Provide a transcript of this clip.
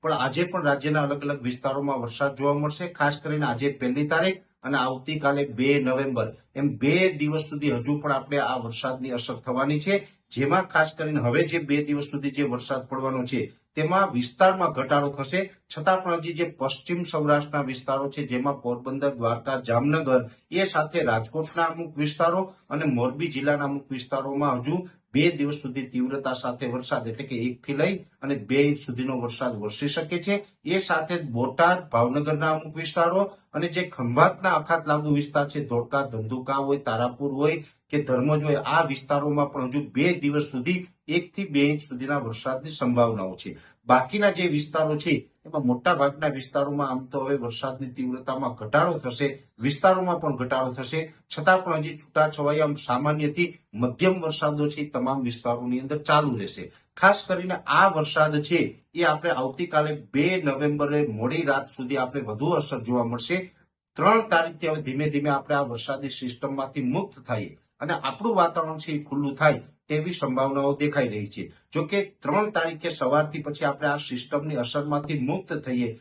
પણ આજે પણ રાજ્યના અલગ અલગ વિસ્તારોમાં વરસાદ જોવા મળશે. ખાસ કરીને આજે 1 તારીખ અને આવતીકાલે 2 નવેમ્બર એમ 2 દિવસ સુધી હજુ પણ આપણે આ વરસાદની અસર થવાની છે. જેમાં ખાસ કરીને હવે જે 2 દિવસ સુધી જે વરસાદ પડવાનો છે તેમાં વિસ્તારમાં ઘટાડો થશે. છતાં પણ હજી જે પશ્ચિમ સૌરાષ્ટ્રના વિસ્તારો છે જેમાં પોરબંદર, દ્વારકા, જામનગર એ સાથે રાજકોટના અમુક વિસ્તારો અને મોરબી જિલ્લાના અમુક વિસ્તારોમાં હજુ 2 દિવસ સુધી તીવ્રતા સાથે વરસાદ એટલે કે 1 થી લઈ અને 2 ઇંચ સુધીનો વરસાદ વરસી શકે છે. એ સાથે બોટાદ, ભાવનગરના અમુક વિસ્તારો અને જે ખંભાતના અખાત લાગુ વિસ્તાર છે, ધોળકા, ધંધુકા હોય, તારાપુર હોય કે ધર્મજ હોય, આ વિસ્તારોમાં પણ હજુ 2 દિવસ સુધી 1 થી 2 ઇંચ સુધીના વરસાદની સંભાવનાઓ છે. બાકીના જે વિસ્તારો છે એમાં મોટા ભાગના વિસ્તારોમાં આમ તો હવે વરસાદની તીવ્રતામાં ઘટાડો થશે, વિસ્તારોમાં પણ ઘટાડો થશે. છતાં પણ હજી છૂટાછવાયા સામાન્યથી મધ્યમ વરસાદો છે તમામ વિસ્તારોની અંદર ચાલુ રહેશે. ખાસ કરીને આ વરસાદ છે એ આપણે આવતીકાલે 2 નવેમ્બરે મોડી રાત સુધી આપણે વધુ અસર જોવા મળશે. 3 તારીખથી હવે ધીમે ધીમે આપણે આ વરસાદી સિસ્ટમમાંથી મુક્ત થઈએ અને આપણું વાતાવરણ છે એ ખુલ્લું થાય તેવી સંભાવનાઓ દેખાઈ રહી છે. જોકે 3 તારીખે સવારથી પછી આપણે આ સિસ્ટમની અસરમાંથી મુક્ત થઈએ